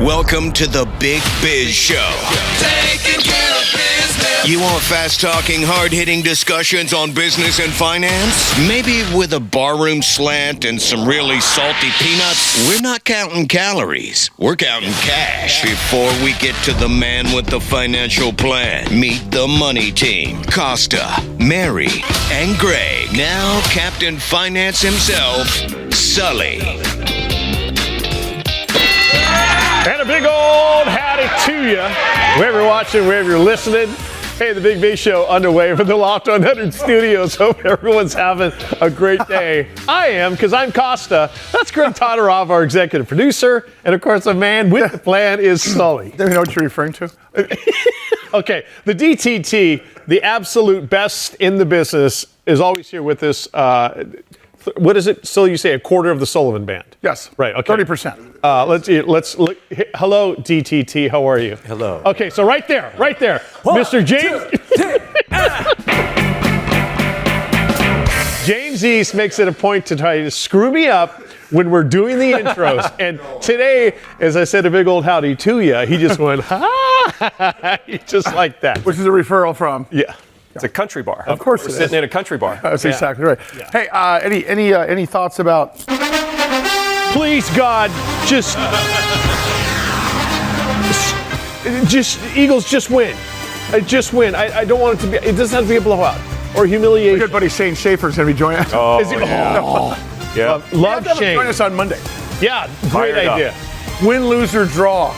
Welcome to the Big Biz Show. Taking care of business. You want fast-talking, hard-hitting discussions on business and finance? Maybe with a barroom slant and some really salty peanuts? We're not counting calories. We're counting cash. Before we get to the man with the financial plan, meet the money team. Costa, Mary, and Greg. Now Captain Finance himself, Sully. And a big old howdy to you, wherever you're watching, wherever you're listening. Hey, the Big Biz Show underway from the Loft 100 studios. Hope everyone's having a great day. I am, because I'm Costa. That's Greg Todorov, our executive producer. And, of course, the man with the plan is Sully. Do you know what you're referring to? Okay, the DTT, the absolute best in the business, is always here with us. What is it, Sully, you say, a quarter of the Sullivan Band? Yes. Right, okay. 30%. Let's look. Hello, DTT. How are you? Hello. Okay, so right there, Mr. James. James East makes it a point to try to screw me up when we're doing the intros. And today, as I said a big old howdy to you, he just went, ha, just like that. Which is a referral from? Yeah. It's a country bar. Of course We're it is. sitting in a country bar. That's exactly right. Yeah. Hey, any thoughts about? Please, God, just Eagles just win. Just win. I don't want it to be. It doesn't have to be a blowout or humiliation. Good buddy Shane Schaefer's going to be joining us. Oh, Is he, yeah. Love Shane. Join us on Monday. Yeah, great Fired up. idea. Win, lose, or draw.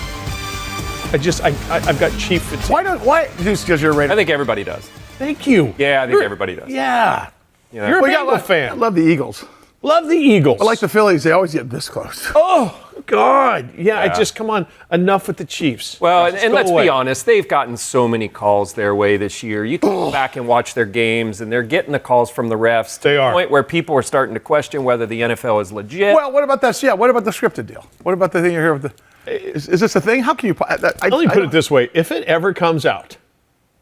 I've got Chief fatigue. Why? Just because you're ready. I think everybody does. Thank you. Yeah, I think everybody does. Yeah. You know? You're a Well, Bengal I fan. love the Eagles. Love the Eagles. I like the Phillies. They always get this close. Oh, God. Yeah, I just, come on. Enough with the Chiefs. Well, Just and go let's away. be honest, they've gotten so many calls their way this year. You can go back and watch their games, and they're getting the calls from the refs to They the are. point where people are starting to question whether the NFL is legit. Well, what about that? Yeah, what about the scripted deal? What about the thing you're here with the? Is this a thing? How can you? Let me put it this way. If it ever comes out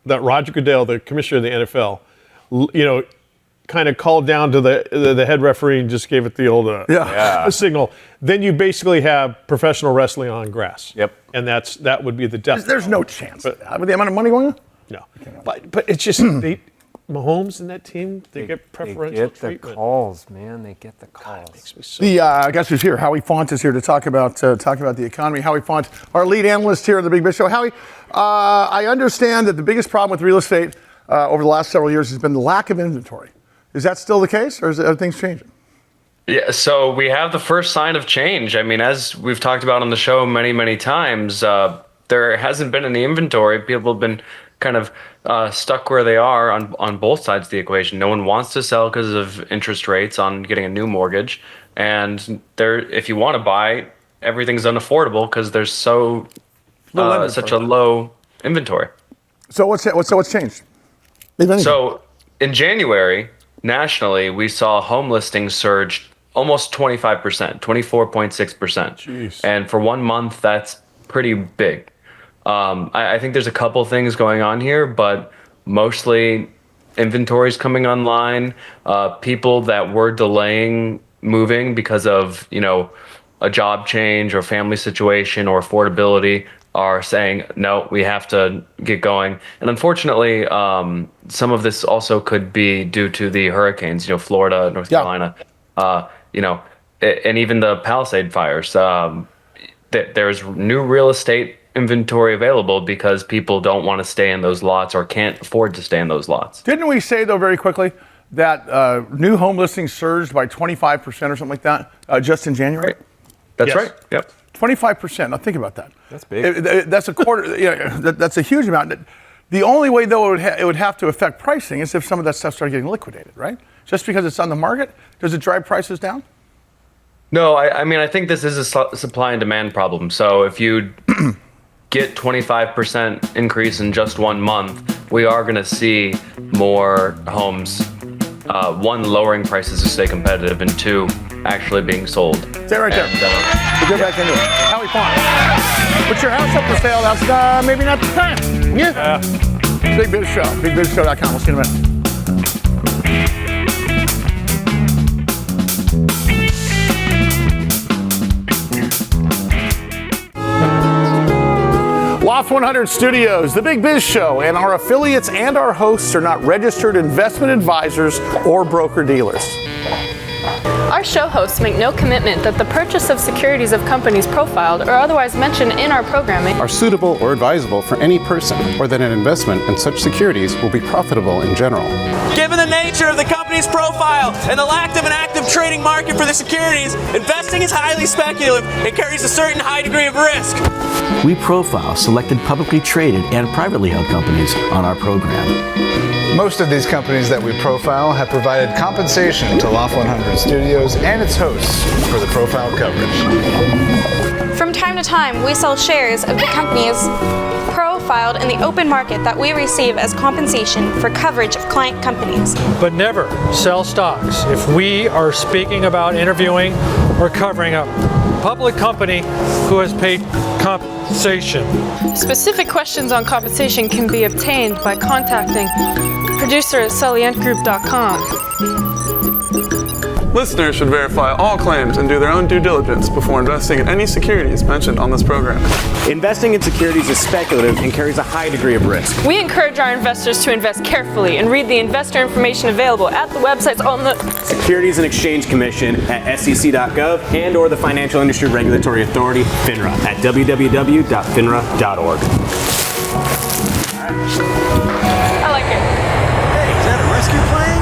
that Roger Goodell, the commissioner of the NFL, kind of called down to the head referee and just gave it the old signal, then you basically have professional wrestling on grass. Yep. And that would be the death. There's no chance. With the amount of money going on. No. But it's just Mahomes and that team, they get preferential They get treatment. the calls, man. They get the calls. Makes me so Guess who's here? Howie Font is here to talk about the economy. Howie Font, our lead analyst here at the Big Biz Show. Howie, I understand that the biggest problem with real estate over the last several years has been the lack of inventory. Is that still the case, or are things changing? Yeah, so we have the first sign of change. I mean, as we've talked about on the show many, many times, there hasn't been any inventory. People have been kind of stuck where they are on both sides of the equation. No one wants to sell because of interest rates on getting a new mortgage, and if you want to buy, everything's unaffordable because there's such a low inventory. So what's changed? So in January, nationally, we saw home listings surge almost 25%, 24.6%. And for 1 month, that's pretty big. I think there's a couple things going on here, but mostly inventories coming online, people that were delaying moving because of, a job change or family situation or affordability are saying, no, we have to get going. And unfortunately, some of this also could be due to the hurricanes, Florida, North Carolina, and even the Palisade fires. There's new real estate inventory available because people don't want to stay in those lots or can't afford to stay in those lots. Didn't we say, though, very quickly, that new home listings surged by 25% or something like that just in January? That's right. Yep. 25%. Now think about that. That's big. That's a quarter. That's a huge amount. The only way, though, it would have to affect pricing is if some of that stuff started getting liquidated, right? Just because it's on the market, does it drive prices down? No, I mean, I think this is a supply and demand problem. So if you get 25% increase in just 1 month, we are going to see more homes, one, lowering prices to stay competitive, and two, actually being sold. Stay right there. We'll get back into it. Howie Font. Put your house up for sale. That's maybe not the time. Yeah. Big Biz Show. BigBizShow.com. We'll see you in a minute. Loft 100 Studios, The Big Biz Show, and our affiliates and our hosts are not registered investment advisors or broker-dealers. Our show hosts make no commitment that the purchase of securities of companies profiled or otherwise mentioned in our programming are suitable or advisable for any person, or that an investment in such securities will be profitable in general. Given the nature of the company's profile and the lack of an active trading market for the securities, investing is highly speculative and carries a certain high degree of risk. We profile selected publicly traded and privately held companies on our program. Most of these companies that we profile have provided compensation to Loft 100 Studios and its hosts for the profile coverage. From time to time, we sell shares of the companies profiled in the open market that we receive as compensation for coverage of client companies. But never sell stocks if we are speaking about interviewing or covering a public company who has paid compensation. Specific questions on compensation can be obtained by contacting producer at sullygroup.com. Listeners should verify all claims and do their own due diligence before investing in any securities mentioned on this program. Investing in securities is speculative and carries a high degree of risk. We encourage our investors to invest carefully and read the investor information available at the websites on the Securities and Exchange Commission at sec.gov and or the Financial Industry Regulatory Authority, FINRA, at www.finra.org. I like it. Hey, is that a rescue plane?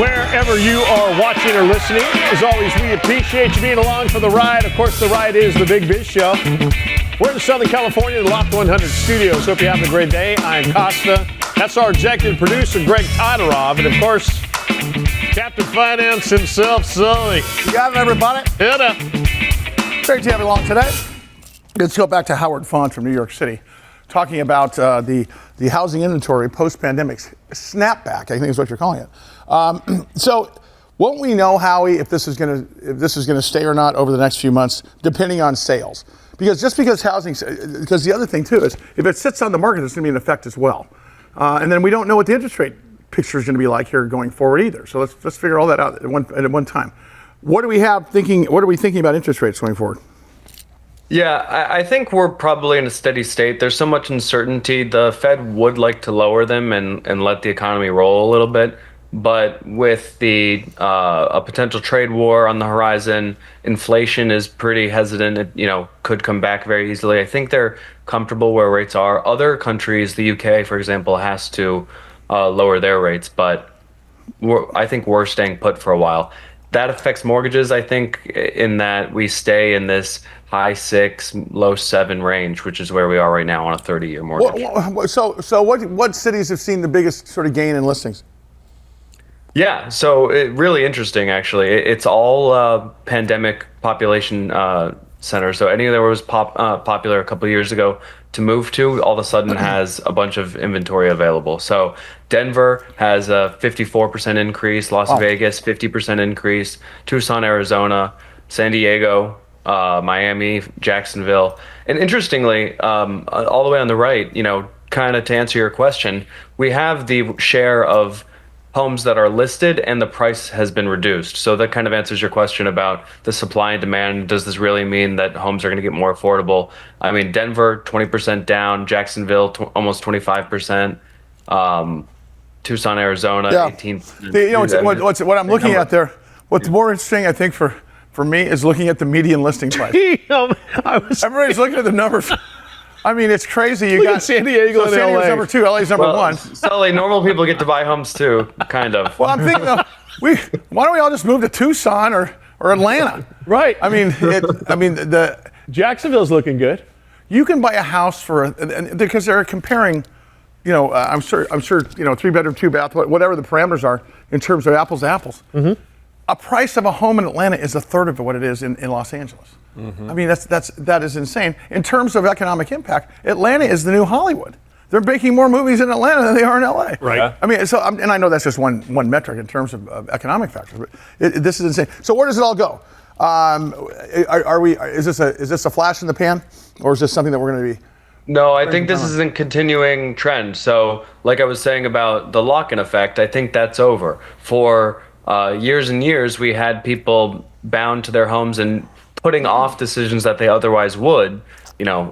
Wherever you are watching or listening, as always, we appreciate you being along for the ride. Of course, the ride is the Big Biz Show. We're in Southern California, the Loft 100 Studios. Hope you're having a great day. I'm Costa. That's our executive producer, Greg Todorov. And, of course, Captain Finance himself, Sully. You got it, everybody. Hit up. Great to have you along today. Let's go back to Howard Font from New York City, talking about the housing inventory post-pandemic snapback, I think is what you're calling it. So won't we know, Howie, if this is going to stay or not over the next few months, depending on sales? Because because the other thing too is if it sits on the market, there's going to be an effect as well. And then we don't know what the interest rate picture is going to be like here going forward either. So let's figure all that out at one time. What are we thinking about interest rates going forward? Yeah, I think we're probably in a steady state. There's so much uncertainty. The Fed would like to lower them and let the economy roll a little bit. But with a potential trade war on the horizon, inflation is pretty hesitant. It could come back very easily. I think they're comfortable where rates are. Other countries, the UK, for example, has to lower their rates. But I think we're staying put for a while. That affects mortgages, I think, in that we stay in this high 6, low 7 range, which is where we are right now on a 30-year mortgage. So what cities have seen the biggest sort of gain in listings? Yeah, so really interesting, actually. It's all pandemic population centers. So any that was popular a couple of years ago to move to, all of a sudden has a bunch of inventory available. So Denver has a 54% increase, Las Vegas 50% increase, Tucson, Arizona, San Diego, Miami, Jacksonville. And interestingly, all the way on the right, kind of to answer your question, we have the share of homes that are listed and the price has been reduced. So that kind of answers your question about the supply and demand. Does this really mean that homes are going to get more affordable? I mean, Denver, 20% down, Jacksonville, almost 25%, Tucson, Arizona, 18%. What I'm looking at there, what's more interesting, I think, for me is looking at the median listing price. Everybody's looking at the numbers. I mean, it's crazy. You got San Diego and San Diego's LA. number 2, LA's number 1. Sully, normal people get to buy homes too, kind of. Well, I'm thinking, why don't we all just move to Tucson or Atlanta? Right. I mean, the Jacksonville's looking good. You can buy a house because they're comparing, I'm sure, 3-bedroom, 2-bath, whatever the parameters are in terms of apples to apples. Mm-hmm. A price of a home in Atlanta is a third of what it is in Los Angeles. Mm-hmm. I mean, that is insane. In terms of economic impact, Atlanta is the new Hollywood. They're making more movies in Atlanta than they are in LA. Right. Yeah. I mean, and I know that's just one metric in terms of economic factors, but this is insane. So where does it all go? Is this a flash in the pan, or is this something that we're going to be? No, I think this is a continuing trend. So, like I was saying about the lock-in effect, I think that's over. For years and years, we had people bound to their homes and putting off decisions that they otherwise would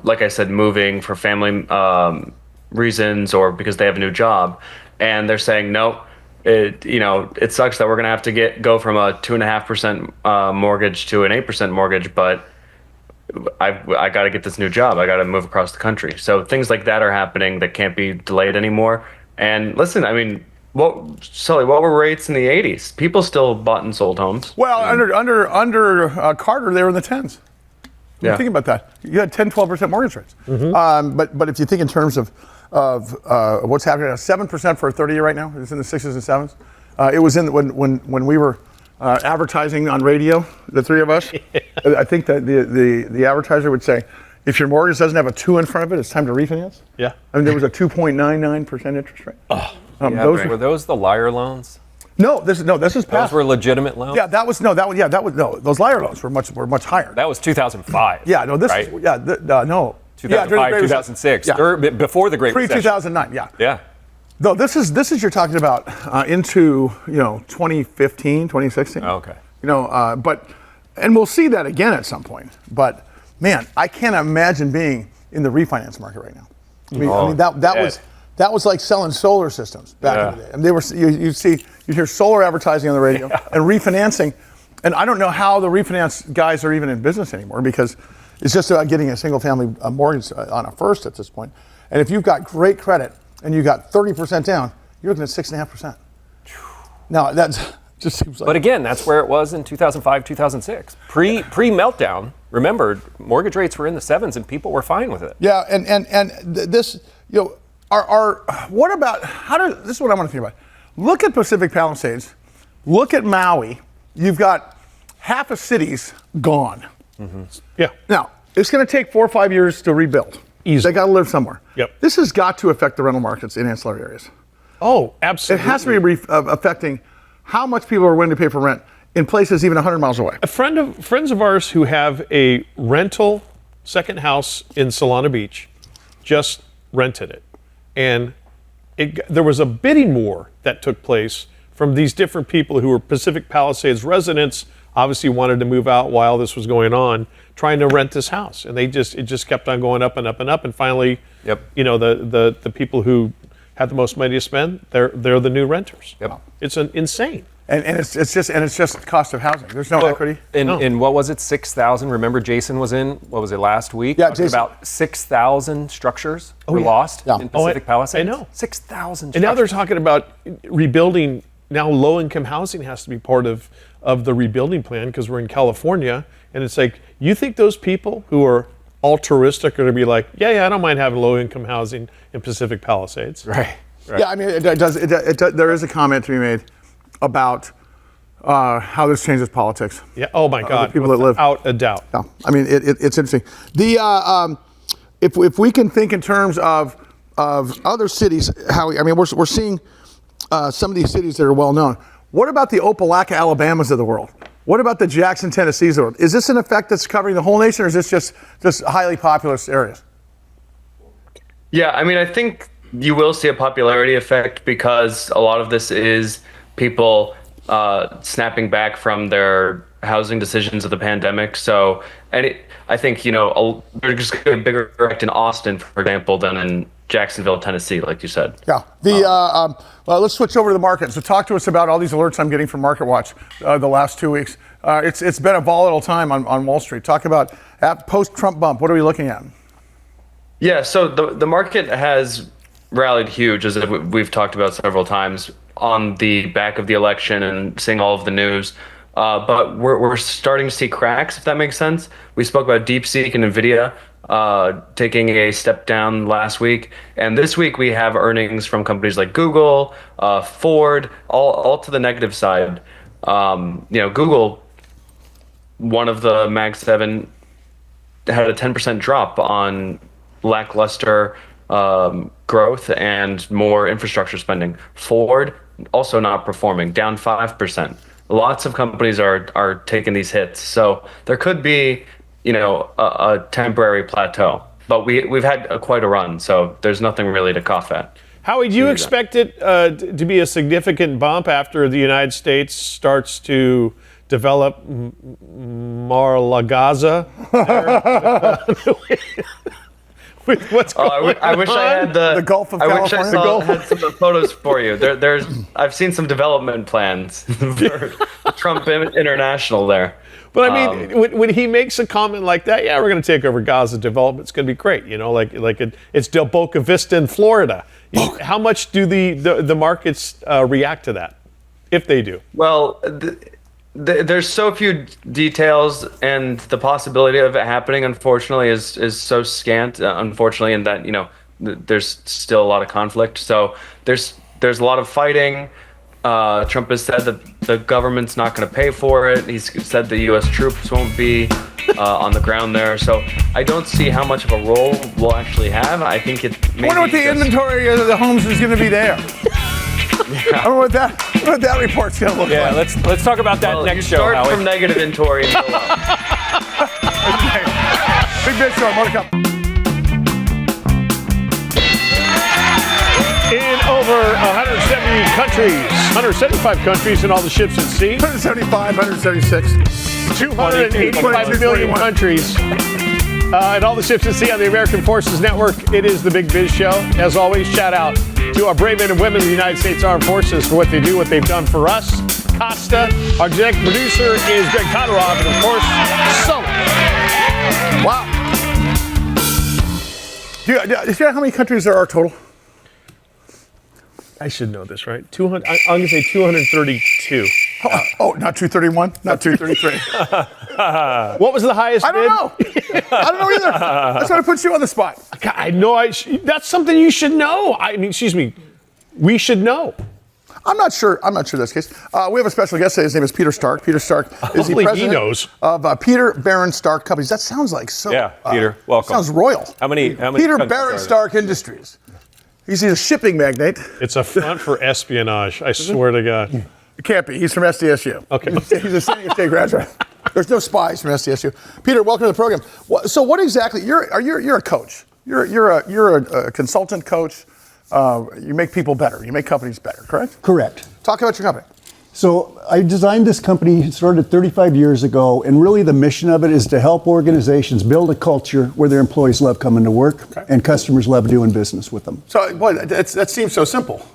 like I said, moving for family reasons or because they have a new job, and they're saying no. It sucks that we're gonna have to go from a 2.5% mortgage to an 8% mortgage, but I got to get this new job. I got to move across the country. So things like that are happening that can't be delayed anymore. And listen, I mean, Sully, what were rates in the 80s? People still bought and sold homes. Well, under Carter, they were in the 10s. Yeah. Think about that. You had 10, 12% mortgage rates. But if you think in terms of what's happening now, 7% for a 30-year right now. It's in the 6s and 7s. It was in when we were advertising on radio, the three of us. I think that the advertiser would say, if your mortgage doesn't have a 2 in front of it, it's time to refinance. Yeah. I mean, there was a 2.99% interest rate. Were those the liar loans? No, this is past. Those were legitimate loans. Yeah, that was no. Those liar loans were much higher. That was 2005. Yeah, no, this right? is no. 2005, 2006, before the Great Recession. Pre-2009, yeah. Yeah. No, this is you're talking about into 2015, 2016. Oh, okay. And we'll see that again at some point. But man, I can't imagine being in the refinance market right now. I mean that was like selling solar systems back in the day. And they were you'd hear solar advertising on the radio and refinancing. And I don't know how the refinance guys are even in business anymore because it's just about getting a single family mortgage on a first at this point. And if you've got great credit and you got 30% down, you're looking at 6.5%. Now that just seems like. But again, that's where it was in 2005, 2006. Pre meltdown. Remember, mortgage rates were in the 7s and people were fine with it. Yeah, and this what about this is what I want to think about. Look at Pacific Palisades. Look at Maui. You've got half of cities gone. Mm-hmm. Yeah. Now it's going to take 4 or 5 years to rebuild. Easily. They got to live somewhere. Yep. This has got to affect the rental markets in ancillary areas. Oh, absolutely. It has to be affecting how much people are willing to pay for rent in places even 100 miles away. Friends of ours who have a rental second house in Solana Beach just rented it. And there was a bidding war that took place from these different people who were Pacific Palisades residents, obviously wanted to move out while this was going on, trying to rent this house. And it just kept on going up and up and up. And finally, the people who had the most money to spend, they're the new renters. Yep. It's insane. And it's just cost of housing. There's no equity. And what was it? 6,000. Remember, Jason was in. What was it last week? Yeah, Jason. About 6,000 structures were lost in Pacific Palisades. I know. 6,000. And now they're talking about rebuilding. Now low-income housing has to be part of the rebuilding plan because we're in California, and it's like you think those people who are altruistic are going to be like, yeah, I don't mind having low-income housing in Pacific Palisades. Right. Yeah, I mean, there is a comment to be made about how this changes politics. Yeah. Oh my God. The people that live without a doubt. Yeah. I mean, it's interesting. If we can think in terms of other cities, we're seeing some of these cities that are well known. What about the Opelika, Alabamas of the world? What about the Jackson, Tennessees of the world? Is this an effect that's covering the whole nation, or is this just highly populous areas? Yeah, I mean, I think you will see a popularity effect because a lot of this is people snapping back from their housing decisions of the pandemic. So, I think, there's just going to be a bigger effect in Austin, for example, than in Jacksonville, Tennessee, like you said. Yeah. Let's switch over to the market. So talk to us about all these alerts I'm getting from MarketWatch the last 2 weeks. It's been a volatile time on Wall Street. Talk about post-Trump bump. What are we looking at? Yeah, so the market has rallied huge, as we've talked about several times, on the back of the election and seeing all of the news. But we're starting to see cracks, if that makes sense. We spoke about DeepSeek and NVIDIA taking a step down last week. And this week we have earnings from companies like Google, Ford, all to the negative side. Google, one of the Mag 7, had a 10% drop on lackluster growth and more infrastructure spending. Ford also not performing, down 5%. Lots of companies are taking these hits. So there could be, a temporary plateau. But we've had quite a run, so there's nothing really to cough at. Howie, do you expect it to be a significant bump after the United States starts to develop Mar-a-Lago? with what's going I wish I had the Gulf of California. Wish I had some of the photos for you. I've seen some development plans for Trump International there. But I mean, when he makes a comment like that, yeah, we're going to take over Gaza. Development's going to be great. You know, it's Del Boca Vista in Florida. How much do the markets react to that, if they do? Well, there's so few details, and the possibility of it happening, unfortunately, is so scant. Unfortunately, in that there's still a lot of conflict. So there's a lot of fighting. Trump has said that the government's not going to pay for it. He's said the U.S. troops won't be on the ground there. So I don't see how much of a role we'll actually have. I think it. I wonder what the inventory of the homes is going to be there. I don't know what that report's going to look like. Yeah, let's talk about that next show, Start Howie. from negative inventory and go up. Okay. Big Biz Show, more to come. In over 170 countries, 175 countries in all the ships at sea. 175, 176. 285 million countries. And all the ships at sea on the American Forces Network. It is the Big Biz Show. As always, shout out to our brave men and women of the United States Armed Forces for what they do, what they've done for us. Costa, our executive producer is Greg Conrad, and of course, Sully. Wow. Do you know how many countries there are total? I should know this, right? 200. I'm going to say 232. Oh, not 231, not 233. What was the highest I don't bid? know. I don't know either. That's why I put you on the spot. I know. That's something you should know. I mean, excuse me. We should know. I'm not sure that's the case. We have a special guest today. His name is Peter Stark. Peter Stark is the president of Peter Barron Stark Companies. That sounds like so. Yeah, Peter, welcome. Sounds royal. How many Peter Barron Stark Industries. He's a shipping magnate. It's a front for espionage. I swear to God. It can't be. He's from SDSU. Okay. He's a San Diego State graduate. There's no spies from SDSU. Peter, welcome to the program. So, what exactly? You're a coach. You're a consultant coach. You make people better. You make companies better. Correct? Correct. Talk about your company. So I designed this company, started 35 years ago, and really the mission of it is to help organizations build a culture where their employees love coming to work and customers love doing business with them. So, boy, that seems so simple.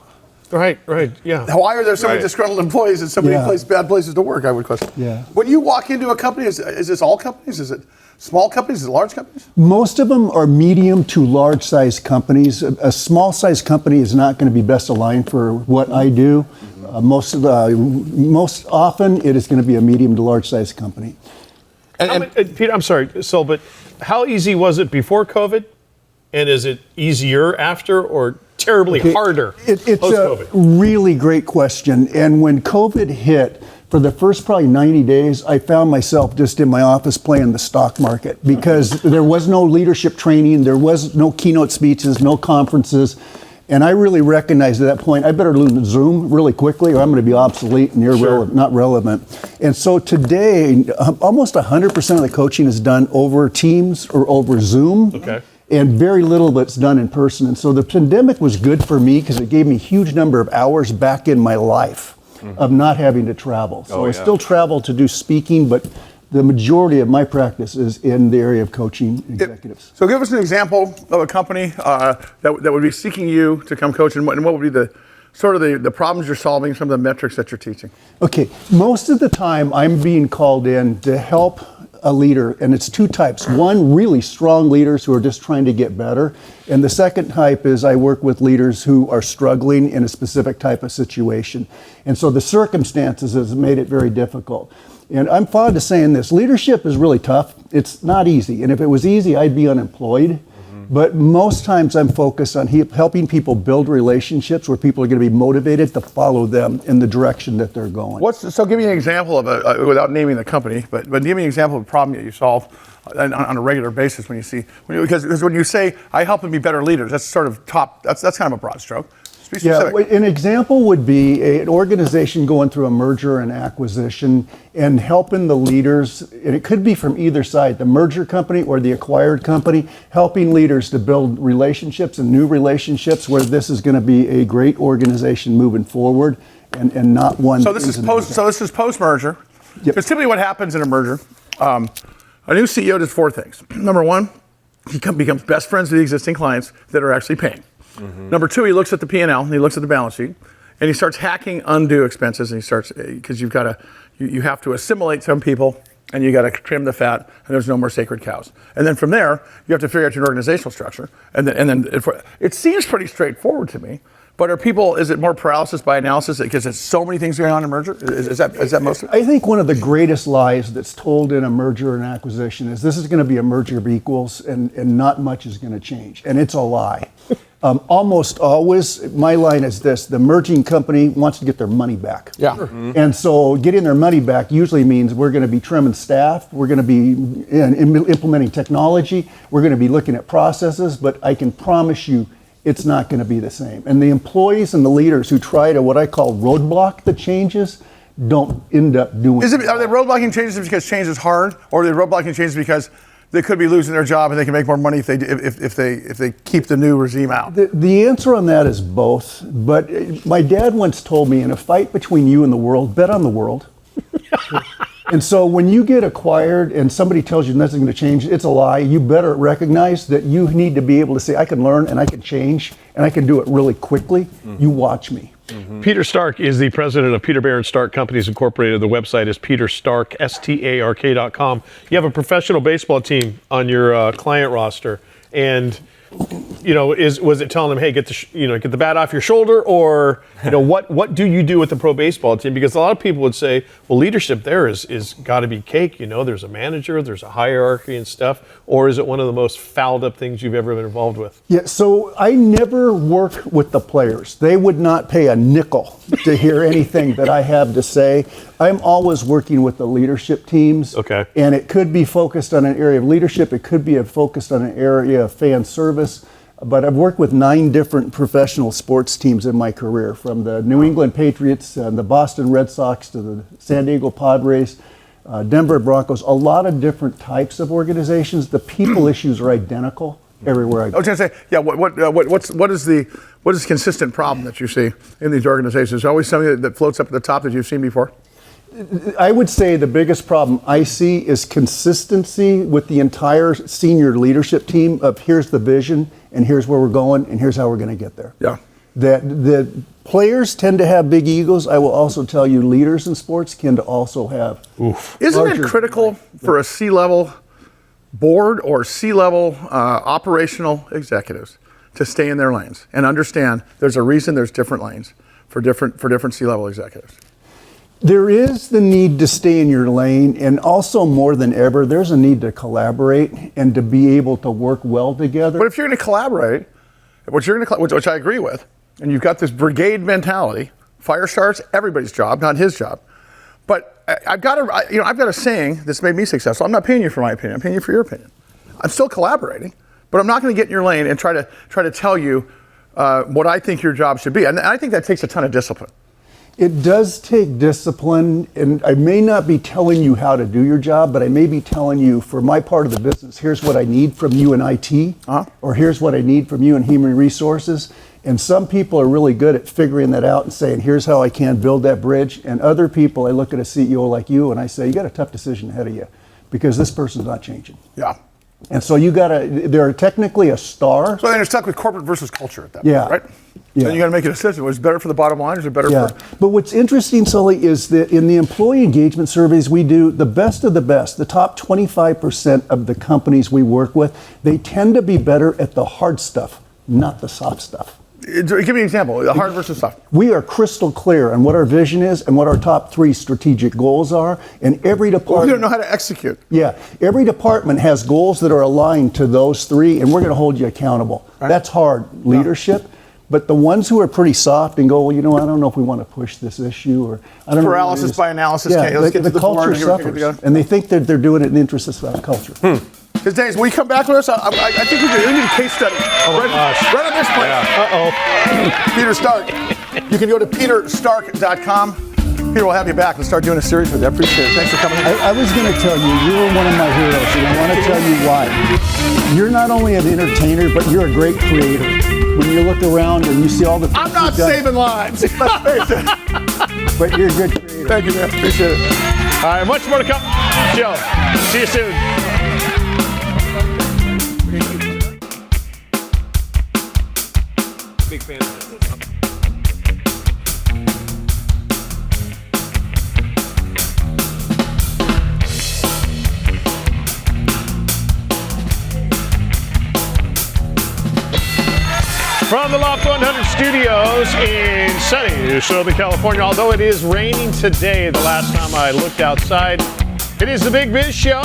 Right, yeah. Why are there so many disgruntled employees and so many bad places to work, I would question. Yeah. When you walk into a company, is this all companies? Is it small companies? Is it large companies? Most of them are medium to large size companies. A small size company is not going to be best aligned for what I do. Most often it is going to be a medium to large size company. And Peter, I'm sorry, Sol, but how easy was it before COVID? And is it easier after or terribly harder It's post-COVID? a really great question. And when COVID hit, for the first probably 90 days, I found myself just in my office playing the stock market because there was no leadership training, there was no keynote speeches, no conferences. And I really recognized at that point, I better learn Zoom really quickly or I'm going to be obsolete and not relevant. And so today, almost 100% of the coaching is done over Teams or over Zoom. Okay. And very little of it's done in person. And so the pandemic was good for me because it gave me a huge number of hours back in my life of not having to travel. So I still travel to do speaking, but the majority of my practice is in the area of coaching executives. So give us an example of a company that would be seeking you to come coach, and what would be the problems you're solving, some of the metrics that you're teaching. Okay, most of the time I'm being called in to help a leader, and it's two types. One, really strong leaders who are just trying to get better, and the second type is I work with leaders who are struggling in a specific type of situation. And so the circumstances has made it very difficult. And I'm fond of saying this, leadership is really tough. It's not easy, and if it was easy, I'd be unemployed. But most times I'm focused on helping people build relationships where people are going to be motivated to follow them in the direction that they're going. So give me an example of without naming the company, but give me an example of a problem that you solve on a regular basis because when you say I help them be better leaders, that's sort of that's kind of a broad stroke. Yeah, an example would be an organization going through a merger and acquisition and helping the leaders, and it could be from either side, the merger company or the acquired company, helping leaders to build relationships and new relationships where this is going to be a great organization moving forward and not one. So this is post-merger. Because typically what happens in a merger, a new CEO does four things. Number one, he becomes best friends with the existing clients that are actually paying. Number two, he looks at the P&L and he looks at the balance sheet, and he starts hacking undue expenses, and he starts, because you have to assimilate some people, and you got to trim the fat, and there's no more sacred cows. And then from there, you have to figure out your organizational structure, and then it seems pretty straightforward to me. But is it more paralysis by analysis because there's so many things going on in a merger? Is that most of it? I think one of the greatest lies that's told in a merger and acquisition is this is going to be a merger of equals and not much is going to change. And it's a lie. Almost always, my line is this: the merging company wants to get their money back. Yeah. And so getting their money back usually means we're going to be trimming staff, we're going to be implementing technology, we're going to be looking at processes, but I can promise you, it's not going to be the same. And the employees and the leaders who try to, what I call, roadblock the changes, don't end up doing it. Are they roadblocking changes because change is hard, or are they roadblocking changes because they could be losing their job and they can make more money if they keep the new regime out? The answer on that is both. But my dad once told me, in a fight between you and the world, bet on the world. And so when you get acquired and somebody tells you nothing's going to change, it's a lie. You better recognize that you need to be able to say, I can learn and I can change and I can do it really quickly. You watch me. Peter Stark is the president of Peter Barron Stark Companies Incorporated. The website is peterstark.com. You have a professional baseball team on your client roster, and was it telling them, hey, get the bat off your shoulder, or what do you do with the pro baseball team? Because a lot of people would say, well, leadership there is got to be cake. There's a manager, there's a hierarchy and stuff, or is it one of the most fouled up things you've ever been involved with? Yeah, so I never work with the players. They would not pay a nickel to hear anything that I have to say. I'm always working with the leadership teams. Okay. And it could be focused on an area of leadership. It could be focused on an area of fan service. But I've worked with 9 different professional sports teams in my career, from the New England Patriots and the Boston Red Sox to the San Diego Padres, Denver Broncos, a lot of different types of organizations. The people issues are identical everywhere I go. I was going to say, yeah. What is the consistent problem that you see in these organizations? Is there always something that floats up at the top that you've seen before? I would say the biggest problem I see is consistency with the entire senior leadership team of here's the vision and here's where we're going and here's how we're going to get there. Yeah. That the players tend to have big egos. I will also tell you leaders in sports can also have. Isn't it critical for a C-level board or C-level operational executives to stay in their lanes and understand there's a reason there's different lanes for different C-level executives? There is the need to stay in your lane, and also more than ever, there's a need to collaborate and to be able to work well together. But if you're going to collaborate, which I agree with, and you've got this brigade mentality, fire starts everybody's job, not his job. But I've got a saying that's made me successful. I'm not paying you for my opinion. I'm paying you for your opinion. I'm still collaborating, but I'm not going to get in your lane and try to tell you what I think your job should be. And I think that takes a ton of discipline. It does take discipline, and I may not be telling you how to do your job, but I may be telling you, for my part of the business, here's what I need from you in IT, or here's what I need from you in human resources. And some people are really good at figuring that out and saying, here's how I can build that bridge. And other people, I look at a CEO like you and I say, you got a tough decision ahead of you because this person's not changing. Yeah. And so they're technically a star. So then you're stuck with corporate versus culture at that point, right? Yeah. Then you got to make a decision. Was it better for the bottom line or is it better for... But what's interesting, Sully, is that in the employee engagement surveys we do, the best of the best, the top 25% of the companies we work with, they tend to be better at the hard stuff, not the soft stuff. Give me an example, the hard versus soft. We are crystal clear on what our vision is and what our top 3 strategic goals are. And every department... we don't know how to execute. Yeah. Every department has goals that are aligned to those 3, and we're going to hold you accountable. Right. That's hard leadership. Yeah. But the ones who are pretty soft and go, well, I don't know if we want to push this issue, or I don't know. Paralysis by analysis. Yeah, the culture suffers. And they think that they're doing it in the interest of culture. Because Dave, when you come back with us, I think we need a case study. Right on this place. Yeah. Peter Stark. You can go to peterstark.com. Peter, we'll have you back. Let's start doing a series with you. I appreciate it. Thanks for coming in. I was going to tell you, you were one of my heroes, and I want to tell you why. You're not only an entertainer, but you're a great creator. When you look around and you see all the things I'm not saving lives. Let's face it. But you're a good creator. Thank you, man. Appreciate it. All right, much more to come. Joe, see you soon. big fan of this. From the Loft 100 studios in sunny Southern California, although it is raining today, the last time I looked outside, it is the Big Biz Show.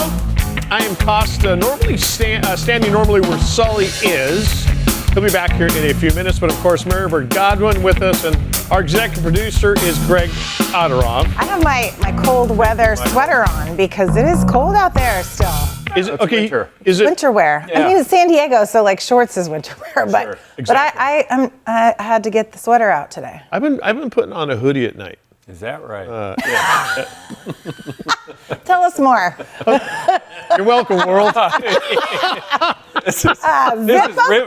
I am Costa, normally standing normally where Sully is. He'll be back here in a few minutes, but of course, Maribert Godwin with us, and our executive producer is Greg Otteroff. I have my cold weather sweater on because it is cold out there still. Is it okay? Winter. Is it winter wear? Yeah. I mean, it's San Diego, so like shorts is winter wear. But Sure, exactly. but I had to get the sweater out today. I've been putting on a hoodie at night. Is that right? Yeah. Tell us more. You're welcome, world. This is Zip up?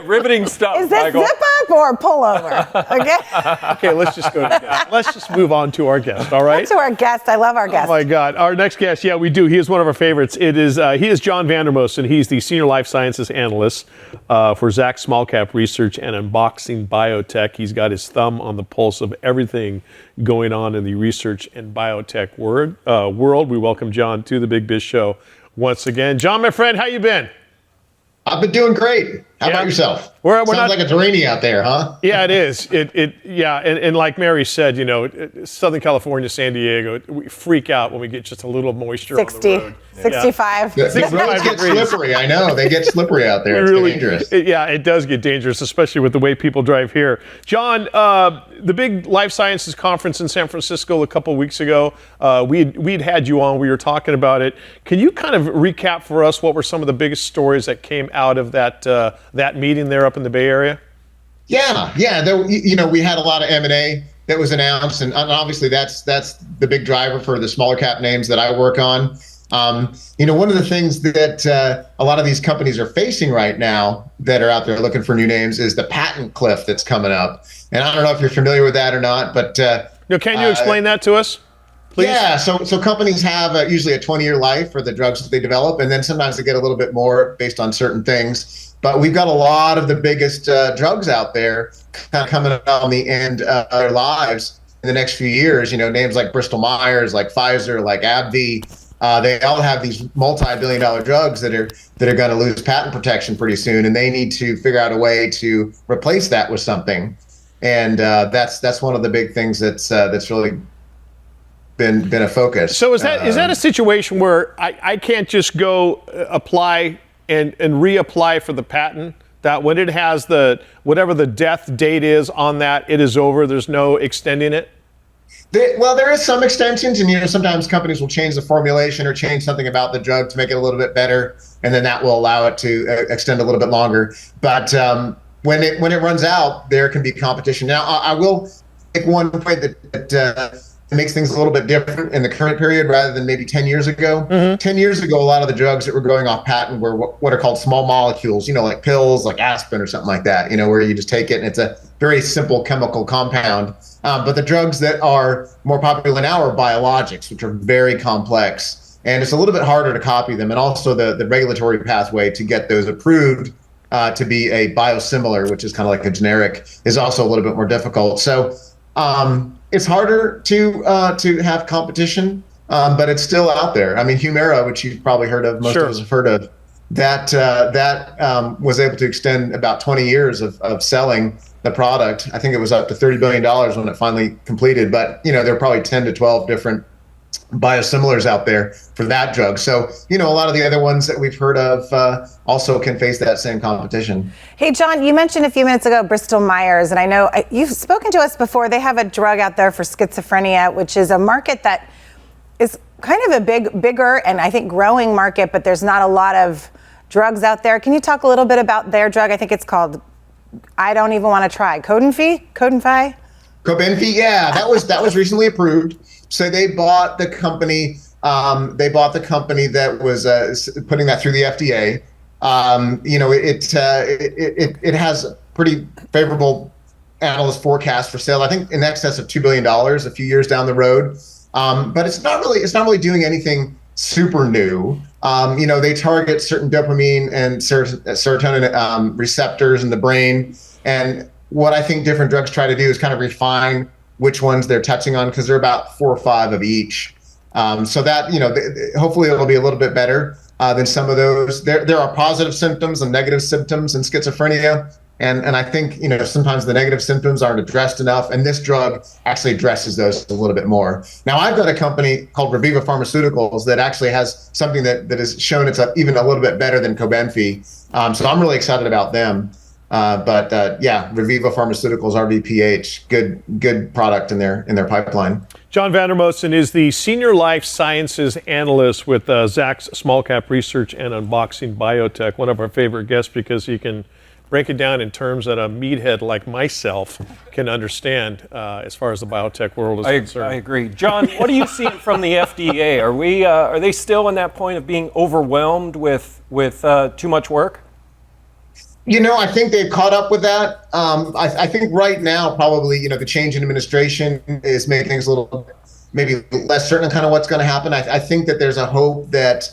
riveting stuff. Is this Michael. zip up or pullover? Okay. Okay, let's just go to guest. Let's just move on to our guest, all right? To our guest. I love our guest. Oh my God. Our next guest, yeah, we do. He is one of our favorites. He is John Vandermosten. He's the Senior Life Sciences Analyst for Zacks Small Cap Research and Unboxing Biotech. He's got his thumb on the pulse of everything going on in the research and biotech world. We welcome John to the Big Biz Show once again. John, my friend, how you been? I've been doing great. How about yourself? We're Sounds like it's rainy out there, huh? Yeah, it is. And like Mary said, Southern California, San Diego, we freak out when we get just a little moisture 60, on the road. 65. The roads get slippery. I know. They get slippery out there. It's dangerous. It does get dangerous, especially with the way people drive here. John, the big life sciences conference in San Francisco a couple weeks ago, we'd had you on. We were talking about it. Can you kind of recap for us what were some of the biggest stories that came out of that meeting there up in the Bay Area? Yeah. We had a lot of M&A that was announced, and obviously that's the big driver for the smaller cap names that I work on. One of the things that a lot of these companies are facing right now that are out there looking for new names is the patent cliff that's coming up. And I don't know if you're familiar with that or not, but can you explain that to us, please? Yeah, so companies have usually a 20-year life for the drugs that they develop, and then sometimes they get a little bit more based on certain things. But we've got a lot of the biggest drugs out there kind of coming up on the end of their lives in the next few years. Names like Bristol Myers, like Pfizer, like AbbVie. They all have these multi-billion-dollar drugs that are going to lose patent protection pretty soon, and they need to figure out a way to replace that with something. And that's one of the big things that's really been a focus. So is that a situation where I can't just go apply and reapply for the patent, that when it has whatever the death date is on that, it is over, there's no extending it? There is some extensions, and sometimes companies will change the formulation or change something about the drug to make it a little bit better, and then that will allow it to extend a little bit longer. But when it runs out, there can be competition. Now, I will make one point that makes things a little bit different in the current period rather than maybe 10 years ago. Mm-hmm. 10 years ago, a lot of the drugs that were going off patent were what are called small molecules, like pills, like aspirin or something like that, where you just take it and it's a very simple chemical compound. But the drugs that are more popular now are biologics, which are very complex. And it's a little bit harder to copy them. And also the regulatory pathway to get those approved to be a biosimilar, which is kind of like a generic, is also a little bit more difficult. So it's harder to have competition, but it's still out there. I mean, Humira, which you've probably heard of, most of us have heard of, that was able to extend about 20 years of selling the product. I think it was up to $30 billion when it finally completed. But, there are probably 10 to 12 different biosimilars out there for that drug. So, a lot of the other ones that we've heard of also can face that same competition. Hey, John, you mentioned a few minutes ago Bristol Myers, and I know you've spoken to us before. They have a drug out there for schizophrenia, which is a market that is kind of a bigger and I think growing market, but there's not a lot of drugs out there. Can you talk a little bit about their drug? I think it's called, I don't even want to try, Cobenfy? Cobenfy, yeah, that was recently approved. So they bought the company. That was putting that through the FDA. It has a pretty favorable analyst forecast for sale. I think in excess of $2 billion a few years down the road. But it's not really doing anything super new. They target certain dopamine and serotonin receptors in the brain, and what I think different drugs try to do is kind of refine which ones they're touching on, because they're about 4 or 5 of each. So that, hopefully it'll be a little bit better than some of those. There are positive symptoms and negative symptoms in schizophrenia. And I think, sometimes the negative symptoms aren't addressed enough, and this drug actually addresses those a little bit more. Now, I've got a company called Reviva Pharmaceuticals that actually has something that has shown it's even a little bit better than Cobenfy. So I'm really excited about them. But Reviva Pharmaceuticals, RVPH, good product in their pipeline. John Vandermosten is the Senior Life Sciences Analyst with Zacks Small Cap Research and Unboxing Biotech, one of our favorite guests because he can break it down in terms that a meathead like myself can understand as far as the biotech world is concerned. I agree. John, what are you seeing from the FDA? Are they still in that point of being overwhelmed with too much work? I think they've caught up with that. I think right now, probably, the change in administration is making things a little maybe less certain kind of what's going to happen. I think that there's a hope that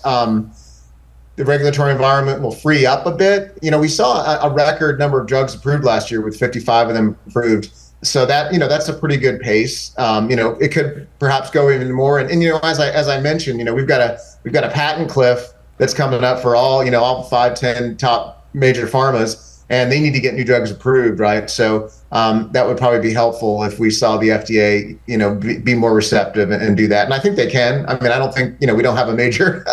the regulatory environment will free up a bit. We saw a record number of drugs approved last year with 55 of them approved. So that, that's a pretty good pace. It could perhaps go even more. And as I mentioned, we've got a patent cliff that's coming up for all 5, 10 top major pharmas, and they need to get new drugs approved, right? So that would probably be helpful if we saw the FDA, be more receptive and do that. And I think they can. I mean, I don't think, we don't have a major,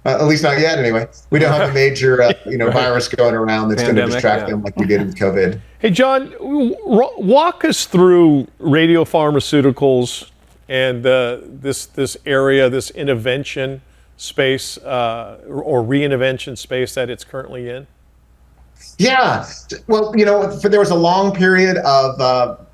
at least not yet anyway. We don't have a major, virus going around that's going to distract them like we did with COVID. Hey, John, walk us through radiopharmaceuticals and this area, this intervention space or reintervention space that it's currently in. Yeah, well, there was a long period of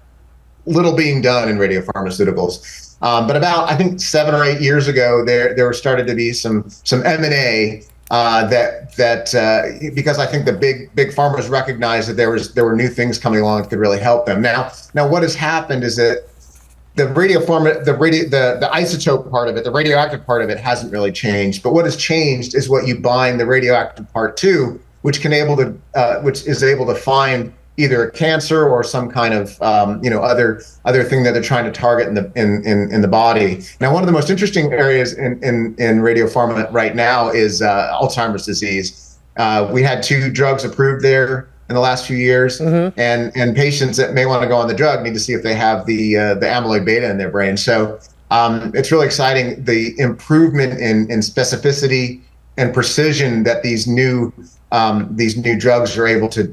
little being done in radiopharmaceuticals, but about, I think, 7 or 8 years ago, there started to be some M&A that because I think the big pharmas recognized that there were new things coming along that could really help them. Now what has happened is that the isotope part of it, the radioactive part of it, hasn't really changed. But what has changed is what you bind the radioactive part to, which is able to find either a cancer or some kind of other thing that they're trying to target in the body. Now, one of the most interesting areas in radiopharma right now is Alzheimer's disease. We had 2 drugs approved there in the last few years, and patients that may want to go on the drug need to see if they have the amyloid beta in their brain. So it's really exciting, the improvement in specificity and precision that these new drugs are able to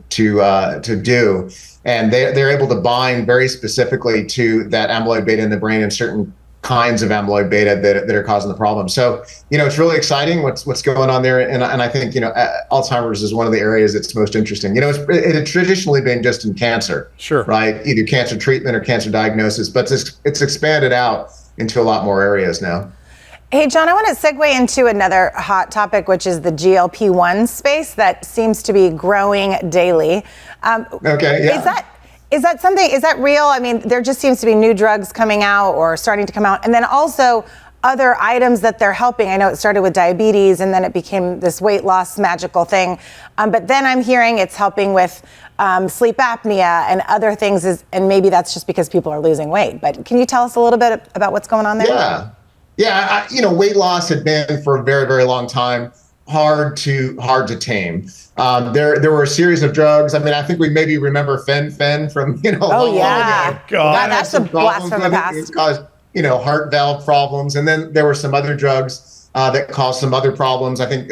do, and they're able to bind very specifically to that amyloid beta in the brain and certain kinds of amyloid beta that are causing the problem. So it's really exciting what's going on there, and I think Alzheimer's is one of the areas that's most interesting. It had traditionally been just in cancer, sure, right? Either cancer treatment or cancer diagnosis, but it's expanded out into a lot more areas now. Hey, John, I want to segue into another hot topic, which is the GLP-1 space that seems to be growing daily. Okay, yeah. Is that real? I mean, there just seems to be new drugs coming out or starting to come out, and then also other items that they're helping. I know it started with diabetes, and then it became this weight loss magical thing. But then I'm hearing it's helping with sleep apnea and other things, and maybe that's just because people are losing weight. But can you tell us a little bit about what's going on there? Yeah, weight loss had been for a very, very long time hard to tame. There were a series of drugs. I mean, I think we maybe remember fen from Oh yeah, God, that's a blast from the past. It caused heart valve problems, and then there were some other drugs that caused some other problems. I think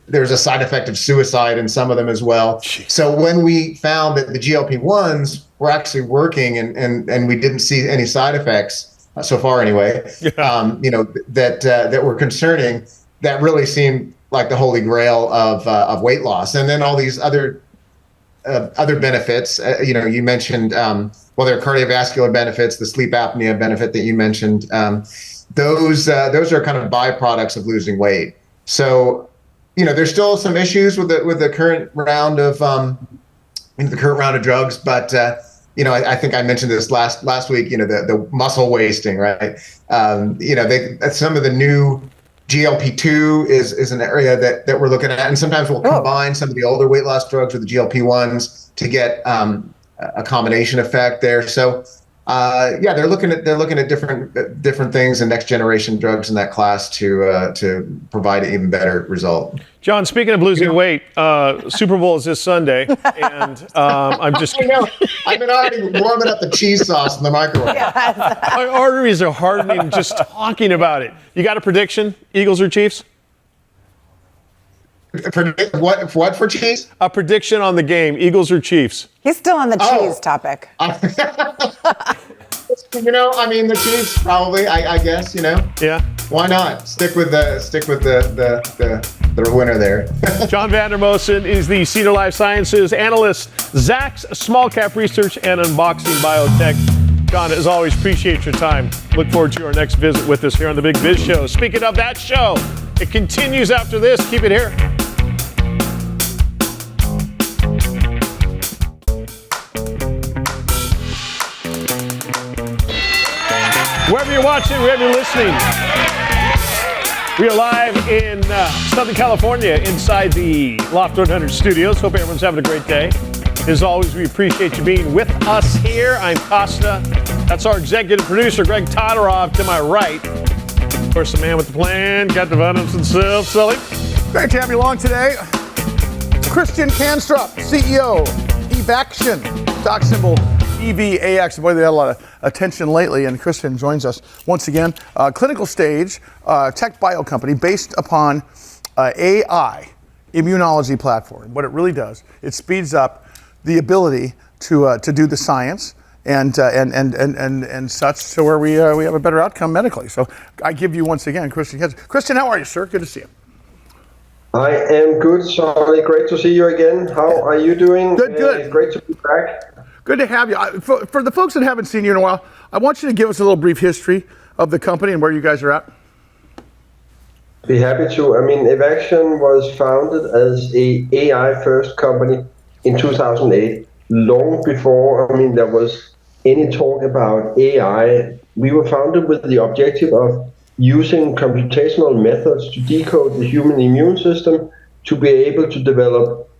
there's a side effect of suicide in some of them as well. So when we found that the GLP-1s were actually working and we didn't see any side effects so far anyway, that were concerning, that really seemed like the holy grail of weight loss. And then all these other benefits, you mentioned, there are cardiovascular benefits, the sleep apnea benefit that you mentioned. Those are kind of byproducts of losing weight. So, there's still some issues with the current round of drugs, but I think I mentioned this last week. The muscle wasting, right? Some of the new GLP-2 is an area that we're looking at, and sometimes we'll combine some of the older weight loss drugs with the GLP-1s to get a combination effect there. So they're looking at different things and next generation drugs in that class to provide an even better result. John, speaking of losing weight, Super Bowl is this Sunday, and I'm just. I know. I've been already warming up the cheese sauce in the microwave. My arteries are hardening just talking about it. You got a prediction? Eagles or Chiefs? What for cheese? A prediction on the game, Eagles or Chiefs? He's still on the cheese topic. The Chiefs probably. I guess. Yeah. Why not? Stick with the winner there. John Vandermosten is the Senior Life Sciences Analyst, Zacks Small Cap Research and Unboxing Biotech. John, as always, appreciate your time. Look forward to our next visit with us here on the Big Biz Show. Speaking of that show, it continues after this. Keep it here. Wherever you're watching, wherever you're listening, we are live in Southern California inside the Loft 100 studios. Hope everyone's having a great day. As always, we appreciate you being with us here. I'm Costa. That's our executive producer, Greg Todorov, to my right. Of course, the man with the plan, Captain Adams himself, Sully. Great to have you along today. Christian Kanstrup, CEO, Evaxion, stock symbol EVAX. Boy, they had a lot of attention lately, and Christian joins us once again. Clinical stage tech bio company based upon AI-Immunology platform. What it really does, it speeds up the ability to do the science and such to where we have a better outcome medically. So I give you once again, Christian. Christian, how are you, sir? Good to see you. I am good, Sorry. Great to see you again. How are you doing? Good. Great to be back. Good to have you. For the folks that haven't seen you in a while, I want you to give us a little brief history of the company and where you guys are at. Be happy to. Evaxion was founded as a AI-first company in 2008. Long before, there was any talk about AI. We were founded with the objective of using computational methods to decode the human immune system to be able to develop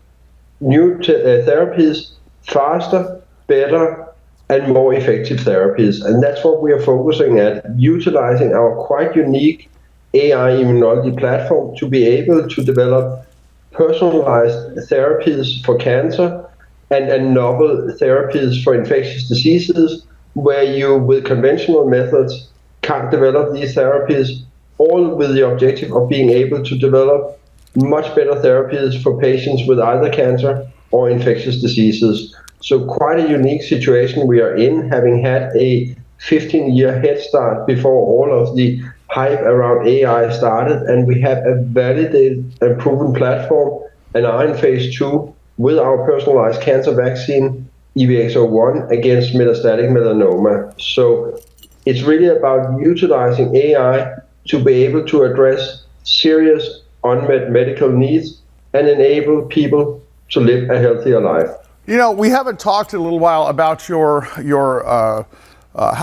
new therapies faster, better, and more effective therapies. And that's what we are focusing at, utilizing our quite unique AI-Immunology platform to be able to develop personalized therapies for cancer and novel therapies for infectious diseases, where you, with conventional methods, can't develop these therapies, all with the objective of being able to develop much better therapies for patients with either cancer or infectious diseases. So quite a unique situation we are in, having had a 15-year head start before all of the hype around AI started, and we have a validated and proven platform and are in phase 2 with our personalized cancer vaccine, EVX-01, against metastatic melanoma. So it's really about utilizing AI to be able to address serious unmet medical needs and enable people to live a healthier life. We haven't talked in a little while about your how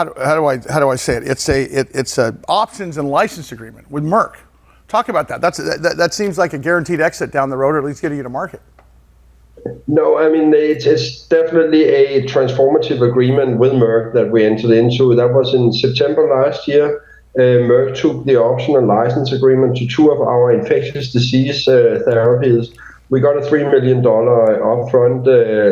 do I say it? It's a options and license agreement with Merck. Talk about that. That seems like a guaranteed exit down the road, or at least getting you to market. No, it's definitely a transformative agreement with Merck that we entered into. That was in September last year. Merck took the option and license agreement to 2 of our infectious disease therapies. We got a $3 million upfront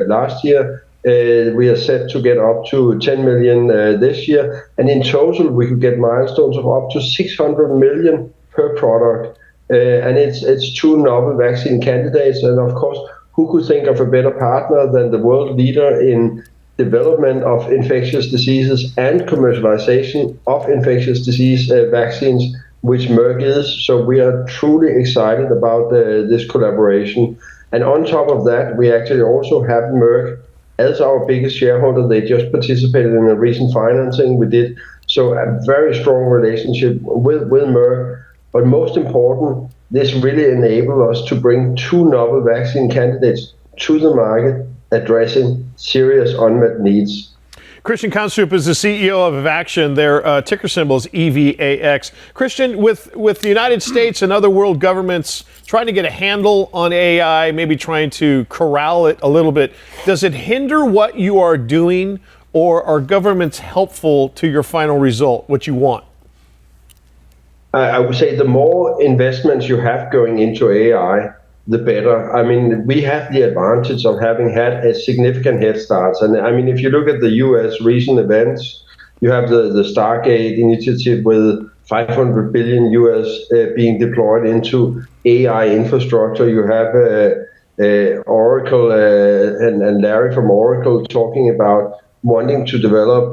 last year. We are set to get up to $10 million this year. And in total, we could get milestones of up to $600 million per product. And it's 2 novel vaccine candidates. And of course, who could think of a better partner than the world leader in development of infectious diseases and commercialization of infectious disease vaccines, which Merck is. So we are truly excited about this collaboration. And on top of that, we actually also have Merck as our biggest shareholder. They just participated in a recent financing we did. So a very strong relationship with Merck. But most important, this really enabled us to bring 2 novel vaccine candidates to the market addressing serious unmet needs. Christian Kanstrup is the CEO of Evaxion. Their ticker symbol is EVAX. Christian, with the United States and other world governments trying to get a handle on AI, maybe trying to corral it a little bit, does it hinder what you are doing, or are governments helpful to your final result, what you want? I would say the more investments you have going into AI, the better. I mean, we have the advantage of having had a significant head start. And I mean, if you look at the US recent events, you have the Stargate initiative with 500 billion US being deployed into AI infrastructure. You have Oracle and Larry from Oracle talking about wanting to develop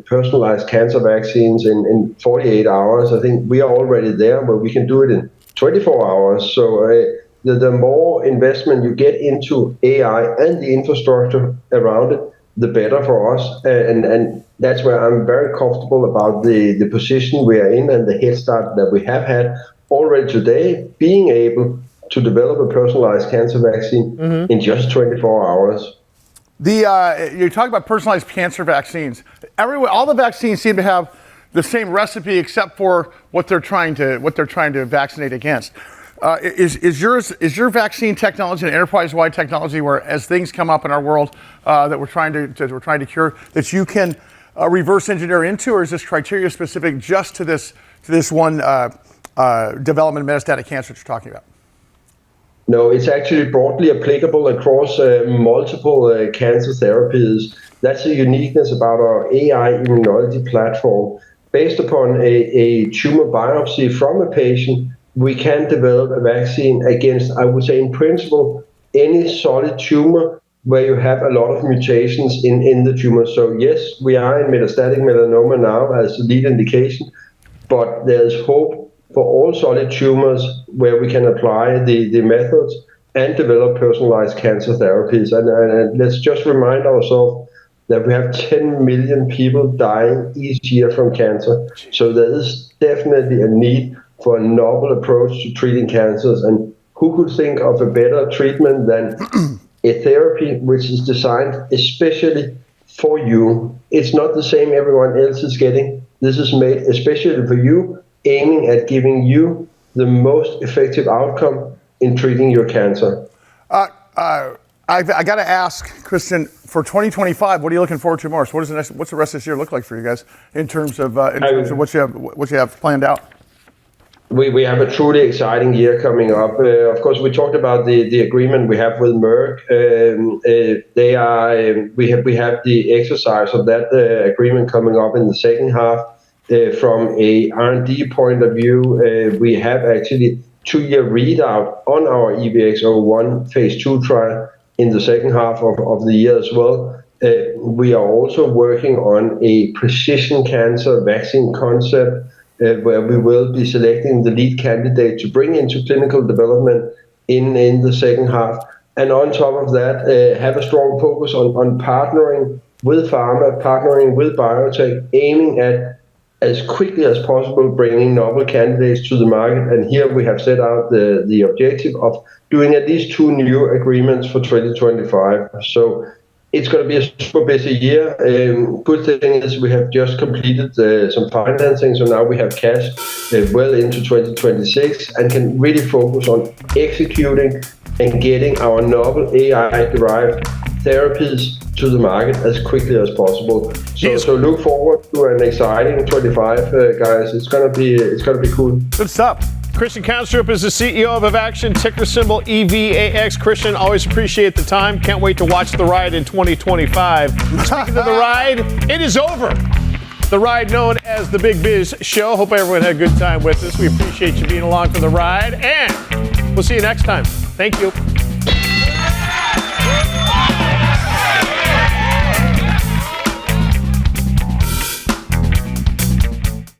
personalized cancer vaccines in 48 hours. I think we are already there, but we can do it in 24 hours. So the more investment you get into AI and the infrastructure around it, the better for us. And that's where I'm very comfortable about the position we are in and the head start that we have had already today, being able to develop a personalized cancer vaccine in just 24 hours. You talk about personalized cancer vaccines. All the vaccines seem to have the same recipe, except for what they're trying to vaccinate against. Is your vaccine technology an enterprise-wide technology where, as things come up in our world that we're trying to cure, that you can reverse engineer into, or is this criteria specific just to this one development of metastatic cancer that you're talking about? No, it's actually broadly applicable across multiple cancer therapies. That's the uniqueness about our AI-Immunology platform. Based upon a tumor biopsy from a patient, we can develop a vaccine against, I would say in principle, any solid tumor where you have a lot of mutations in the tumor. So yes, we are in metastatic melanoma now as a lead indication, but there's hope for all solid tumors where we can apply the methods and develop personalized cancer therapies. And let's just remind ourselves that we have 10 million people dying each year from cancer. So there is definitely a need for a novel approach to treating cancers. And who could think of a better treatment than a therapy which is designed especially for you? It's not the same everyone else is getting. This is made especially for you, aiming at giving you the most effective outcome in treating your cancer. I got to ask, Christian, for 2025, what are you looking forward to most? What's the rest of this year look like for you guys in terms of what you have planned out? We have a truly exciting year coming up. Of course, we talked about the agreement we have with Merck. We have the exercise of that agreement coming up in the second half. From a R&D point of view, we have actually 2-year readout on our EVX-01 phase 2 trial in the second half of the year as well. We are also working on a precision cancer vaccine concept where we will be selecting the lead candidate to bring into clinical development in the second half. And on top of that, have a strong focus on partnering with pharma, partnering with biotech, aiming at as quickly as possible bringing novel candidates to the market. And here we have set out the objective of doing at least 2 new agreements for 2025. So it's going to be a super busy year. Good thing is we have just completed some financing, so now we have cash well into 2026 and can really focus on executing and getting our novel AI-derived therapies to the market as quickly as possible. So look forward to an exciting 25, guys. It's gonna be cool. Good stuff. Christian Kanstrup is the CEO of Evaxion, ticker symbol EVAX. Christian, always appreciate the time. Can't wait to watch the ride in 2025. Speaking of the ride, it is over. The ride known as the Big Biz Show. Hope everyone had a good time with us. We appreciate you being along for the ride, and we'll see you next time. Thank you.